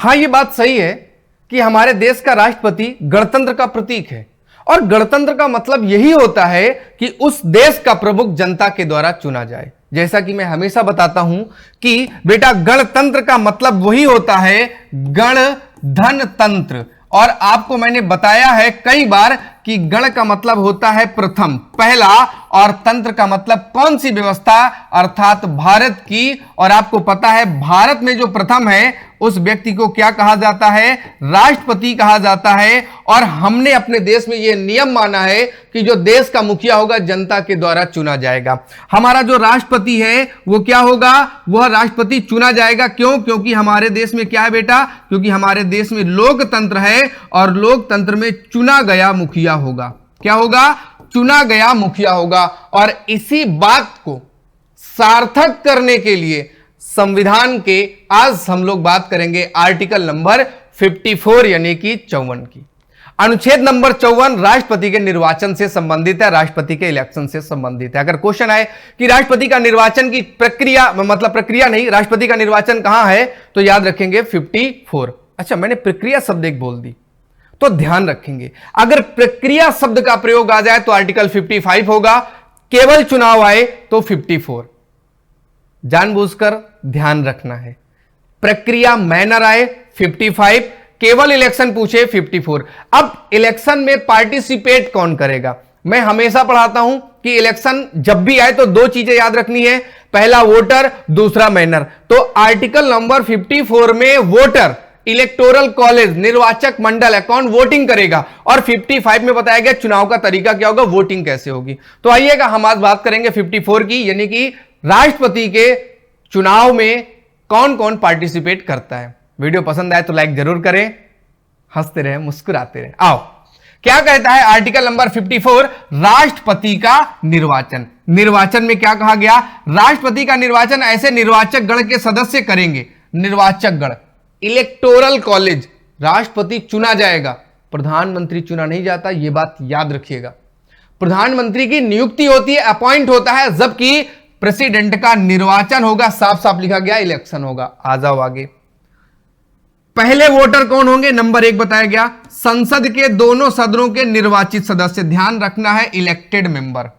हाँ, ये बात सही है कि हमारे देश का राष्ट्रपति गणतंत्र का प्रतीक है और गणतंत्र का मतलब यही होता है कि उस देश का प्रमुख जनता के द्वारा चुना जाए। जैसा कि मैं हमेशा बताता हूं कि बेटा गणतंत्र का मतलब वही होता है गण धन तंत्र, और आपको मैंने बताया है कई बार कि गण का मतलब होता है प्रथम, पहला, और तंत्र का मतलब कौन सी व्यवस्था, अर्थात भारत की। और आपको पता है भारत में जो प्रथम है उस व्यक्ति को क्या कहा जाता है, राष्ट्रपति कहा जाता है। और हमने अपने देश में यह नियम माना है कि जो देश का मुखिया होगा जनता के द्वारा चुना जाएगा। हमारा जो राष्ट्रपति है वो क्या होगा, वह राष्ट्रपति चुना जाएगा। क्यों? क्योंकि हमारे देश में क्या है बेटा, क्योंकि हमारे देश में लोकतंत्र है और लोकतंत्र में चुना गया मुखिया होगा। क्या होगा? चुना गया मुखिया होगा। और इसी बात को सार्थक करने के लिए संविधान के आज हम लोग बात करेंगे आर्टिकल नंबर 54 यानी कि 54 की। अनुच्छेद नंबर 54 राष्ट्रपति के निर्वाचन से संबंधित है, राष्ट्रपति के इलेक्शन से संबंधित है। अगर क्वेश्चन आए कि राष्ट्रपति का निर्वाचन की प्रक्रिया, मतलब प्रक्रिया नहीं, राष्ट्रपति का निर्वाचन कहां है, तो याद रखेंगे 54। अच्छा, मैंने प्रक्रिया शब्द एक बोल दी तो ध्यान रखेंगे, अगर प्रक्रिया शब्द का प्रयोग आ जाए तो आर्टिकल 55 होगा, केवल चुनाव आए तो 54। जानबूझकर ध्यान रखना है। प्रक्रिया मैनर आए 55, केवल इलेक्शन पूछे 54। अब इलेक्शन में पार्टिसिपेट कौन करेगा? मैं हमेशा पढ़ाता हूं कि इलेक्शन जब भी आए तो दो चीजें याद रखनी है, पहला वोटर, दूसरा मैनर। तो आर्टिकल नंबर 54 में वोटर, इलेक्टोरल कॉलेज, निर्वाचक मंडल है, कौन वोटिंग करेगा, और 55 में बताया गया चुनाव का तरीका क्या होगा, वोटिंग कैसे होगी। तो आइएगा हम आज बात करेंगे 54 की, यानी कि राष्ट्रपति के चुनाव में कौन कौन पार्टिसिपेट करता है। वीडियो पसंद आए तो लाइक जरूर करें, हंसते रहे, मुस्कुराते रहे। आओ, क्या कहता है आर्टिकल नंबर 54, राष्ट्रपति का निर्वाचन। निर्वाचन में क्या कहा गया, राष्ट्रपति का निर्वाचन ऐसे निर्वाचक गण के सदस्य करेंगे। निर्वाचक गण, इलेक्टोरल कॉलेज, राष्ट्रपति चुना जाएगा, प्रधानमंत्री चुना नहीं जाता, यह बात याद रखिएगा। प्रधानमंत्री की नियुक्ति होती है, अपॉइंट होता है, जबकि प्रेसिडेंट का निर्वाचन होगा, साफ साफ लिखा गया इलेक्शन होगा। आ जाओ आगे। पहले वोटर कौन होंगे, नंबर 1 बताया गया, संसद के दोनों सदनों के निर्वाचित सदस्य। ध्यान रखना है, इलेक्टेड मेंबर।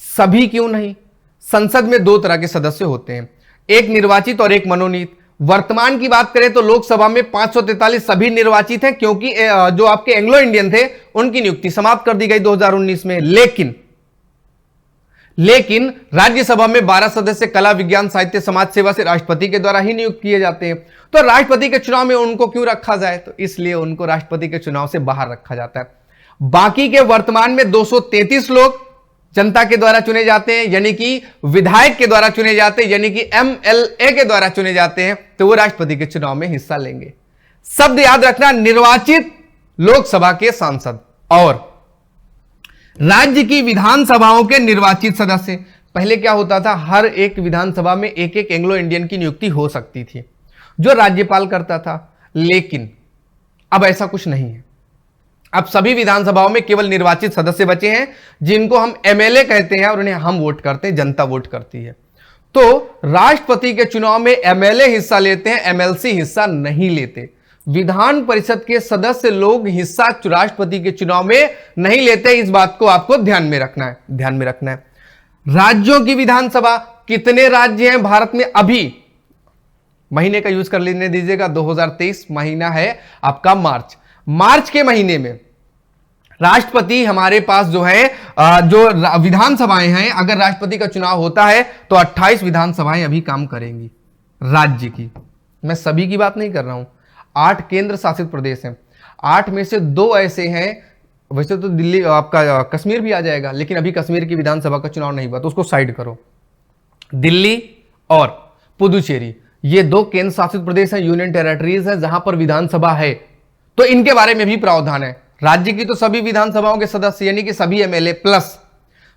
सभी क्यों नहीं, संसद में दो तरह के सदस्य होते हैं, एक निर्वाचित और एक मनोनीत। वर्तमान की बात करें तो लोकसभा में 543 सभी निर्वाचित हैं, क्योंकि जो आपके एंग्लो इंडियन थे उनकी नियुक्ति समाप्त कर दी गई 2019 में। लेकिन राज्यसभा में 12 सदस्य कला, विज्ञान, साहित्य, समाज सेवा से राष्ट्रपति के द्वारा ही नियुक्त किए जाते हैं। तो राष्ट्रपति के चुनाव में उनको क्यों रखा जाए, तो इसलिए उनको राष्ट्रपति के चुनाव से बाहर रखा जाता है। बाकी के वर्तमान में 233 लोग जनता के द्वारा चुने जाते हैं, यानी कि विधायक के द्वारा चुने जाते हैं, यानी कि MLA के द्वारा चुने जाते हैं, तो वो राष्ट्रपति के चुनाव में हिस्सा लेंगे। शब्द याद रखना, निर्वाचित लोकसभा के सांसद और राज्य की विधानसभाओं के निर्वाचित सदस्य। पहले क्या होता था, हर एक विधानसभा में एक एक एंग्लो इंडियन की नियुक्ति हो सकती थी जो राज्यपाल करता था, लेकिन अब ऐसा कुछ नहीं है। अब सभी विधानसभाओं में केवल निर्वाचित सदस्य बचे हैं, जिनको हम MLA कहते हैं, और उन्हें हम वोट करते हैं, जनता वोट करती है। तो राष्ट्रपति के चुनाव में MLA हिस्सा लेते हैं, MLC हिस्सा नहीं लेते। विधान परिषद के सदस्य लोग हिस्सा राष्ट्रपति के चुनाव में नहीं लेते। इस बात को आपको ध्यान में रखना है। राज्यों की विधानसभा, कितने राज्य हैं भारत में, अभी महीने का यूज कर लेने दीजिएगा, 2023 महीना है आपका मार्च के महीने में राष्ट्रपति हमारे पास जो है, जो विधानसभाएं हैं, अगर राष्ट्रपति का चुनाव होता है तो 28 विधानसभाएं अभी काम करेंगी राज्य की। मैं सभी की बात नहीं कर रहा हूं, 8 केंद्र शासित प्रदेश हैं, 8 में से 2 ऐसे हैं, वैसे तो दिल्ली, आपका कश्मीर भी आ जाएगा, लेकिन अभी कश्मीर की विधानसभा का चुनाव नहीं हुआ तो उसको साइड करो। दिल्ली और पुदुचेरी, ये 2 केंद्र शासित प्रदेश हैं, यूनियन टेरिटरीज हैं, जहां पर विधानसभा है, तो इनके बारे में भी प्रावधान है। राज्य की तो सभी विधानसभाओं के सदस्य, यानी कि सभी MLA प्लस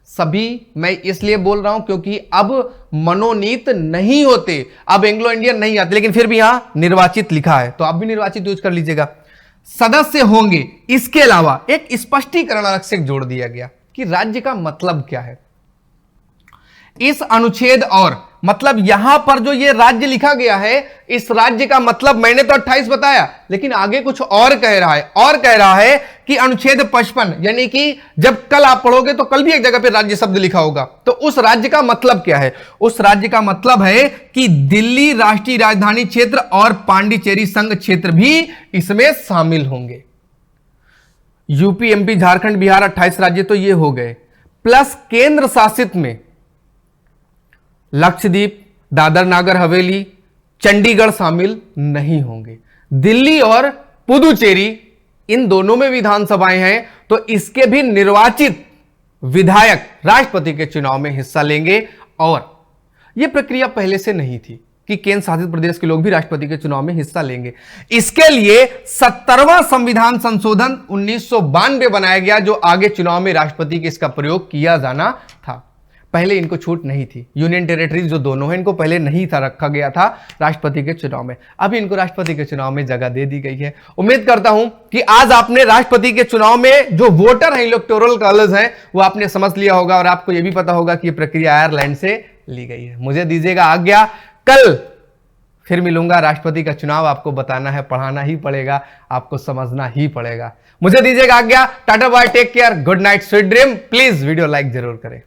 सभी, मैं इसलिए बोल रहा हूं क्योंकि अब मनोनीत नहीं होते, अब एंग्लो इंडियन नहीं आते, लेकिन फिर भी यहां निर्वाचित लिखा है, तो आप भी निर्वाचित यूज कर लीजिएगा, सदस्य होंगे। इसके अलावा एक स्पष्टीकरण अलग से जोड़ दिया गया कि राज्य का मतलब क्या है। इस अनुच्छेद और मतलब यहां पर जो ये राज्य लिखा गया है, इस राज्य का मतलब मैंने तो 28 बताया, लेकिन आगे कुछ और कह रहा है, और कह रहा है कि अनुच्छेद 55, यानी कि जब कल आप पढ़ोगे तो कल भी एक जगह पे राज्य शब्द लिखा होगा, तो उस राज्य का मतलब क्या है? उस राज्य का मतलब है कि दिल्ली राष्ट्रीय राजधानी क्षेत्र और पांडिचेरी संघ क्षेत्र भी इसमें शामिल होंगे। यूपी, एमपी, झारखंड, बिहार 28 राज्य तो ये हो गए, प्लस केंद्र शासित में लक्षद्वीप, दादर नागर हवेली, चंडीगढ़ शामिल नहीं होंगे। दिल्ली और पुदुचेरी इन दोनों में विधानसभाएं हैं, तो इसके भी निर्वाचित विधायक राष्ट्रपति के चुनाव में हिस्सा लेंगे। और यह प्रक्रिया पहले से नहीं थी कि केंद्र शासित प्रदेश के लोग भी राष्ट्रपति के चुनाव में हिस्सा लेंगे। इसके लिए 70वां संविधान संशोधन 1992 बनाया गया, जो आगे चुनाव में राष्ट्रपति के इसका प्रयोग किया जाना था। पहले इनको छूट नहीं थी। यूनियन टेरिटरीज जो दोनों हैं, इनको पहले नहीं था रखा गया था राष्ट्रपति के चुनाव में। अभी इनको राष्ट्रपति के चुनाव में जगह दे दी गई है। उम्मीद करता हूं कि आज आपने राष्ट्रपति के चुनाव में जो वोटर हैं, इलेक्टोरल कॉलेज हैं, वो आपने समझ लिया होगा और आपको यह भी पता होगा कि यह प्रक्रिया आयरलैंड से ली गई है। मुझे दीजिएगा आज्ञा, कल फिर मिलूंगा। राष्ट्रपति का चुनाव आपको बताना है, पढ़ाना ही पड़ेगा, आपको समझना ही पड़ेगा। मुझे दीजिएगा आज्ञा। Tata bye, take care, good night, sweet dream. Please video like जरूर करें।